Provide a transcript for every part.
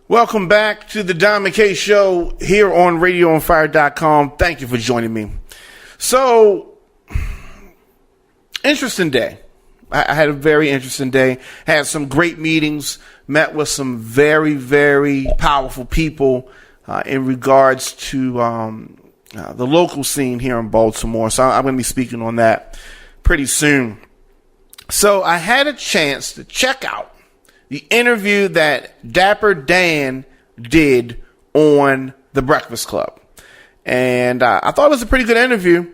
Welcome back to the Don McKay Show here on RadioOnFire.com. Thank you for joining me. So, interesting day. I had a very interesting day. Had some great meetings. Met with some very, very powerful people in regards to the local scene here in Baltimore. So I'm going to be speaking on that pretty soon. So I had a chance to check out the interview that Dapper Dan did on The Breakfast Club. And I thought it was a pretty good interview.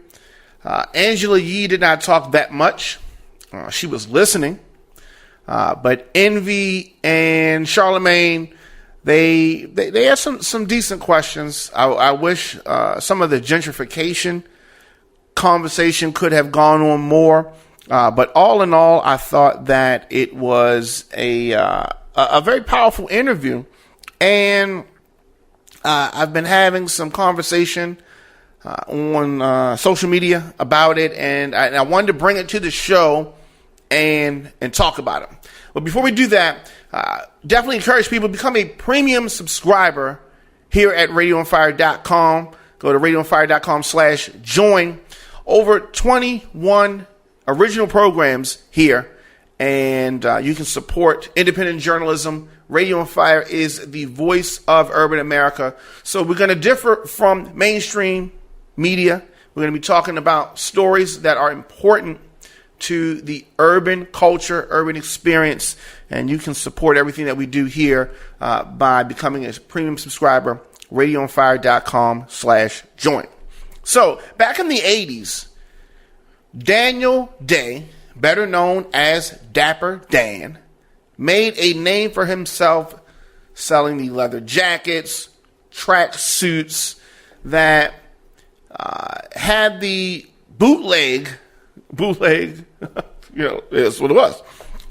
Angela Yee did not talk that much. She was listening. But Envy and Charlemagne, they had some decent questions. I wish some of the gentrification conversation could have gone on more. But all in all, I thought that it was a very powerful interview, and I've been having some conversation on social media about it, and I wanted to bring it to the show and talk about it. But before we do that, definitely encourage people to become a premium subscriber here at RadioOnFire.com. Go to RadioOnFire.com/join. Over 21 original programs here, and you can support independent journalism. Radio on Fire is the voice of urban America. So we're going to differ from mainstream media. We're going to be talking about stories that are important to the urban culture, urban experience, and you can support everything that we do here by becoming a premium subscriber. RadioOnFire.com/join. So back in the 80s, Daniel Day, better known as Dapper Dan, made a name for himself selling the leather jackets, track suits that had the bootleg, that's what it was,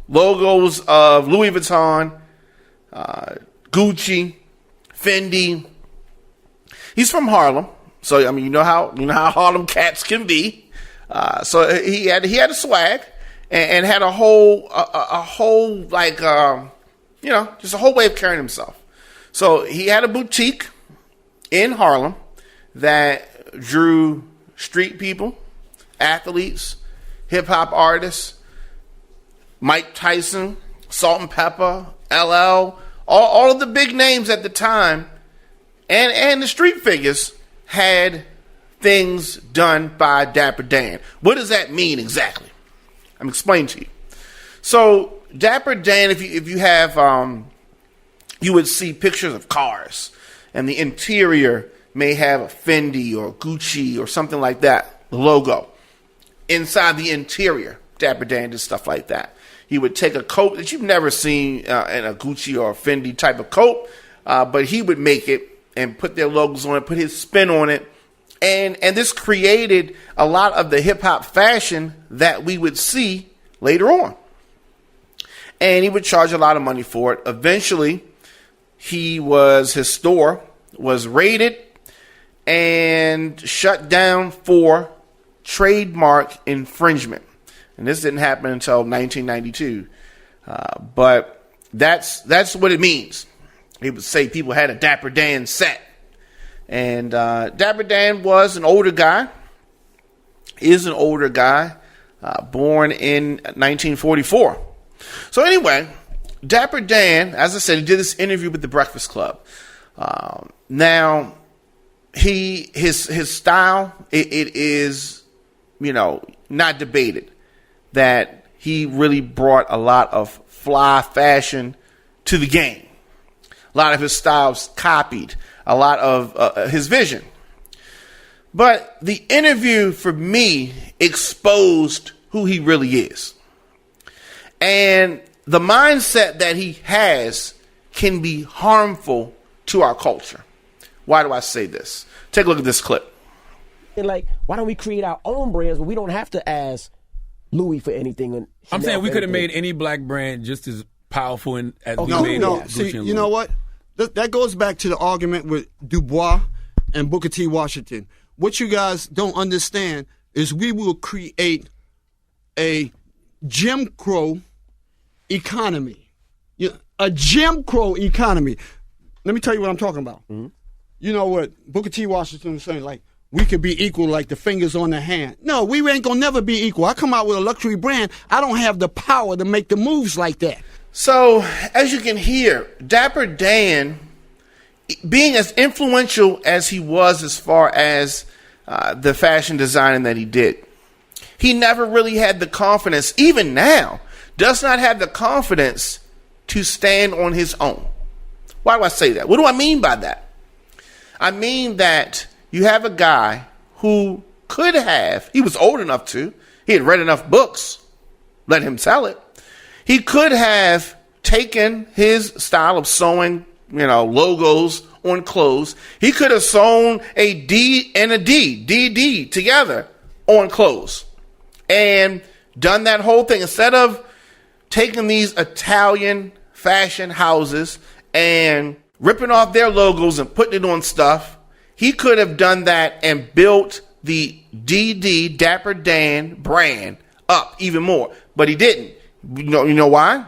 logos of Louis Vuitton, Gucci, Fendi. He's from Harlem, so I mean, you know how Harlem cats can be. So he had a swag and had a whole like just a whole way of carrying himself. So he had a boutique in Harlem that drew street people, athletes, hip hop artists, Mike Tyson, Salt and Pepper, LL, all of the big names at the time, and the street figures had things done by Dapper Dan. What does that mean exactly? I'm explaining to you. So Dapper Dan, if you have, you would see pictures of cars, and the interior may have a Fendi or Gucci or something like that, the logo. Inside the interior, Dapper Dan did stuff like that. He would take a coat that you've never seen in a Gucci or a Fendi type of coat, but he would make it and put their logos on it, put his spin on it. And this created a lot of the hip-hop fashion that we would see later on. And he would charge a lot of money for it. Eventually, his store was raided and shut down for trademark infringement. And this didn't happen until 1992. But that's what it means. He would say people had a Dapper Dan set. And Dapper Dan was an older guy, born in 1944. So anyway, Dapper Dan, as I said, he did this interview with The Breakfast Club. Now, his style, it is, not debated that he really brought a lot of fly fashion to the game. A lot of his styles copied a lot of his vision. But the interview, for me, exposed who he really is. And the mindset that he has can be harmful to our culture. Why do I say this? Take a look at this clip. And why don't we create our own brands where we don't have to ask Louis for anything? I'm saying we could have made any black brand just as powerful as we made Gucci. See, you know what? That goes back to the argument with Du Bois and Booker T. Washington. What you guys don't understand is we will create a Jim Crow economy. A Jim Crow economy. let me tell you what I'm talking about. You know what Booker T. Washington was saying, like, we could be equal like the fingers on the hand. No, we ain't gonna never be equal. I come out with a luxury brand. I don't have the power to make the moves like that. So, as you can hear, Dapper Dan, being as influential as he was as far as the fashion designing that he did, he never really had the confidence, even now, does not have the confidence to stand on his own. Why do I say that? What do I mean by that? I mean that you have a guy who could have, he was old enough to, he had read enough books, let him tell it. He could have taken his style of sewing, logos on clothes. He could have sewn a D and a D, DD together on clothes and done that whole thing. Instead of taking these Italian fashion houses and ripping off their logos and putting it on stuff, he could have done that and built the DD, Dapper Dan brand up even more. But he didn't. You know why?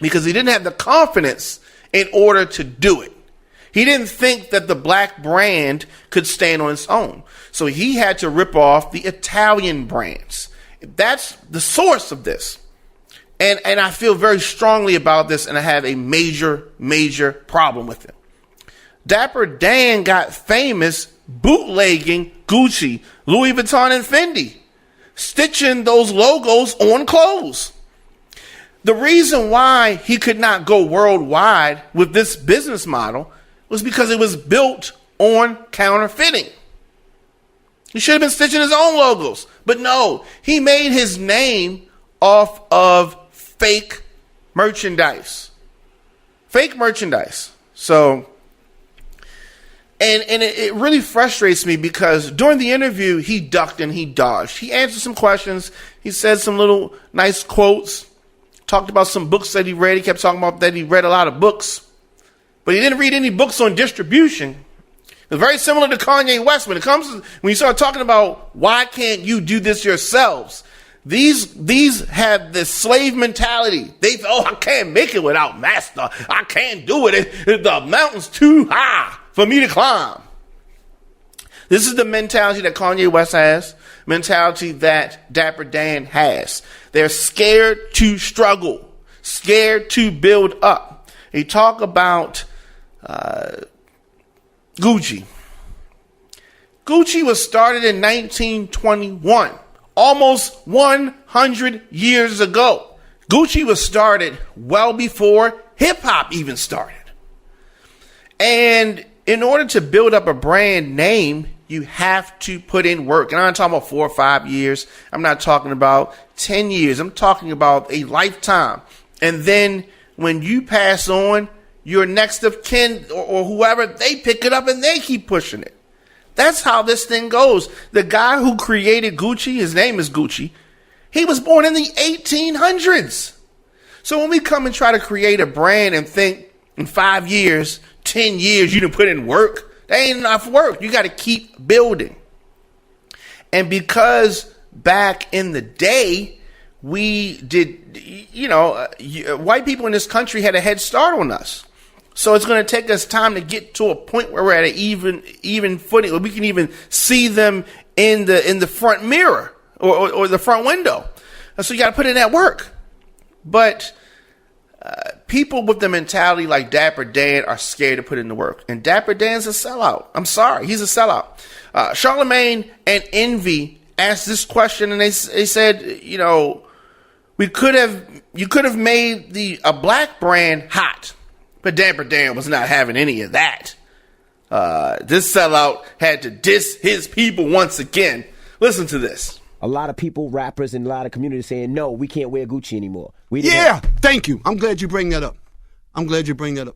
Because he didn't have the confidence in order to do it. He didn't think that the black brand could stand on its own. So he had to rip off the Italian brands. That's the source of this. And I feel very strongly about this, and I have a major, major problem with it. Dapper Dan got famous bootlegging Gucci, Louis Vuitton, and Fendi, stitching those logos on clothes. The reason why he could not go worldwide with this business model was because it was built on counterfeiting. He should have been stitching his own logos. But no, he made his name off of fake merchandise. Fake merchandise. So, and it really frustrates me because during the interview, he ducked and he dodged. He answered some questions. He said some little nice quotes. Talked about some books that he read. He kept talking about that he read a lot of books. But he didn't read any books on distribution. It's very similar to Kanye West when it comes to, when you start talking about why can't you do this yourselves? These have this slave mentality. I can't make it without master. I can't do it. The mountain's too high for me to climb. This is the mentality that Kanye West has, mentality that Dapper Dan has. They're scared to struggle, scared to build up. They talk about Gucci. Gucci was started in 1921. Almost 100 years ago. Gucci was started well before hip-hop even started. And in order to build up a brand name, you have to put in work. And I'm not talking about 4 or 5 years. I'm not talking about 10 years. I'm talking about a lifetime. And then when you pass on, your next of kin or whoever, they pick it up and they keep pushing it. That's how this thing goes. The guy who created Gucci, his name is Gucci, he was born in the 1800s. So when we come and try to create a brand and think in 5 years, 10 years, you can put in work, that ain't enough work. You got to keep building. And because back in the day, we did, white people in this country had a head start on us. So it's going to take us time to get to a point where we're at an even footing, where we can even see them in the front mirror or the front window. So you got to put in that work. But people with the mentality like Dapper Dan are scared to put in the work. And Dapper Dan's a sellout. I'm sorry, he's a sellout. Charlemagne and Envy asked this question, and they said, you could have made a black brand hot. But Dapper Dan was not having any of that. This sellout had to diss his people once again. Listen to this. A lot of people, rappers, and a lot of communities saying, no, we can't wear Gucci anymore. Thank you. I'm glad you bring that up.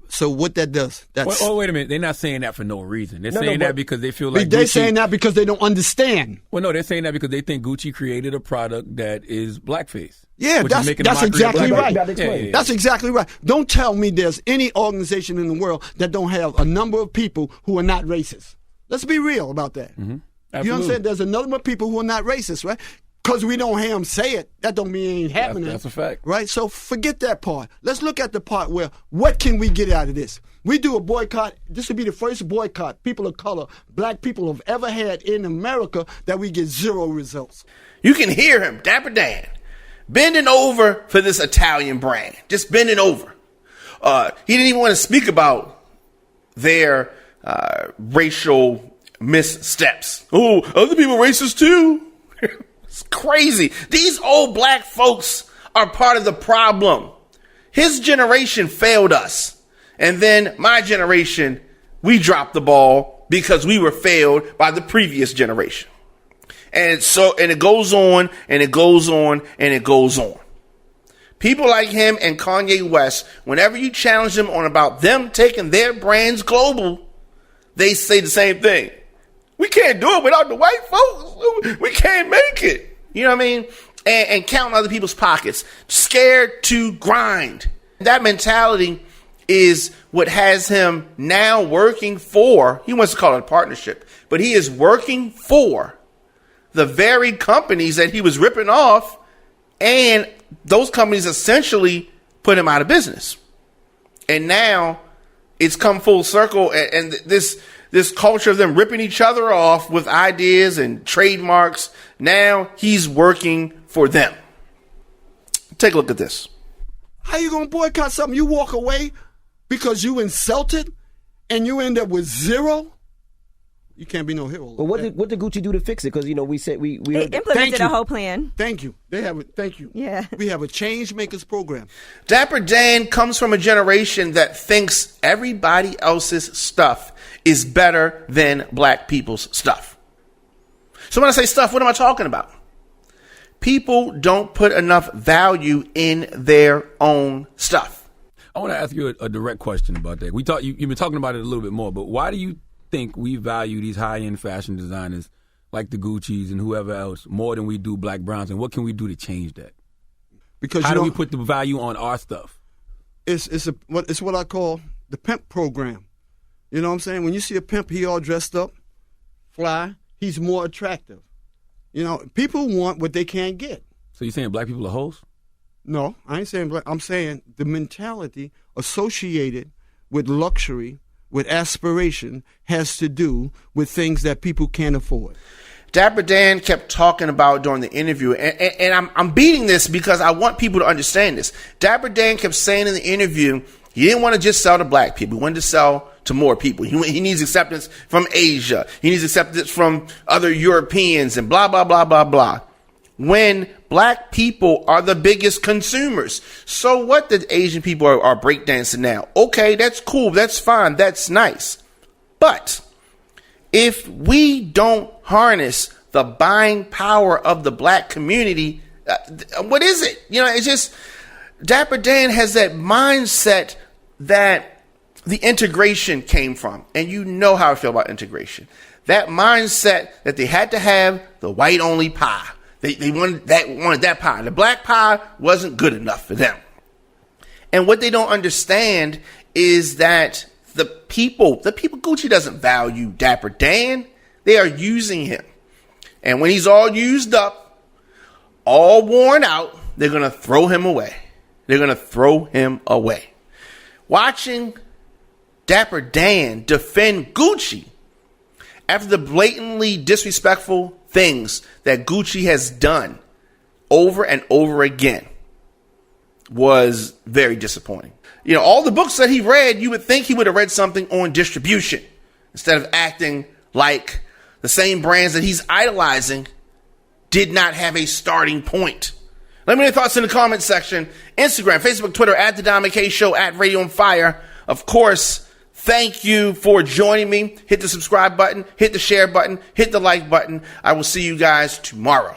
So what that does, that's... wait a minute. They're not saying that for no reason. They're saying that because they feel like they're Gucci... saying that because they don't understand. Well, no, they're saying that because they think Gucci created a product that is blackface. Yeah, that's exactly right. Yeah. That's exactly right. Don't tell me there's any organization in the world that don't have a number of people who are not racist. Let's be real about that. Mm-hmm. You understand? There's a number of people who are not racist, right? Because we don't hear them say it, that don't mean it ain't happening. That's a fact. Right? So forget that part. Let's look at the part where, what can we get out of this? We do a boycott. This would be the first boycott people of color, black people have ever had in America that we get zero results. You can hear him, Dapper Dan, bending over for this Italian brand. Just bending over. He didn't even want to speak about their racial missteps. Oh, other people racist too. It's crazy. These old black folks are part of the problem. His generation failed us. And then my generation, we dropped the ball because we were failed by the previous generation. And it goes on and it goes on and it goes on. People like him and Kanye West, whenever you challenge them on about them taking their brands global, they say the same thing. We can't do it without the white folks. We can't make it. You know what I mean? And counting other people's pockets. Scared to grind. That mentality is what has him now working for, he wants to call it a partnership, but he is working for the very companies that he was ripping off, and those companies essentially put him out of business. And now it's come full circle, and this culture of them ripping each other off with ideas and trademarks, now he's working for them. Take a look at this. How you going to boycott something? You walk away because you insulted and you end up with zero? You can't be no hero. But what did Gucci do to fix it? Because, we said we They implemented a whole plan. Thank you. Thank you. Yeah. We have a change makers program. Dapper Dan comes from a generation that thinks everybody else's stuff is better than black people's stuff. So when I say stuff, what am I talking about? People don't put enough value in their own stuff. I want to ask you a direct question about that. You've been talking about it a little bit more, but why do you think we value these high-end fashion designers like the Gucci's and whoever else more than we do Black Browns, and what can we do to change that? Because how do we put the value on our stuff? It's what I call the pimp program. You know what I'm saying? When you see a pimp, he all dressed up, fly, he's more attractive. People want what they can't get. So you're saying black people are hoes? No, I ain't saying black. I'm saying the mentality associated with luxury, with aspiration, has to do with things that people can't afford. Dapper Dan kept talking about during the interview, and I'm beating this because I want people to understand this. Dapper Dan kept saying in the interview, he didn't want to just sell to black people. He wanted to sell to more people. He needs acceptance from Asia. He needs acceptance from other Europeans and blah, blah, blah, blah, blah. When black people are the biggest consumers. So what that Asian people are breakdancing now? Okay, that's cool. That's fine. That's nice. But if we don't harness the buying power of the black community, what is it? It's just Dapper Dan has that mindset that the integration came from. And you know how I feel about integration. That mindset that they had to have the white-only pie. They wanted that pie. The black pie wasn't good enough for them. And what they don't understand is that the people Gucci doesn't value Dapper Dan. They are using him. And when he's all used up, all worn out, they're going to throw him away. They're going to throw him away. Watching Dapper Dan defend Gucci after the blatantly disrespectful things that Gucci has done over and over again was very disappointing. All the books that he read, you would think he would have read something on distribution instead of acting like the same brands that he's idolizing did not have a starting point. Let me know your thoughts in the comment section. Instagram, Facebook, Twitter, at The Dom McKay Show, at Radio on Fire. Of course, thank you for joining me. Hit the subscribe button, hit the share button, hit the like button. I will see you guys tomorrow.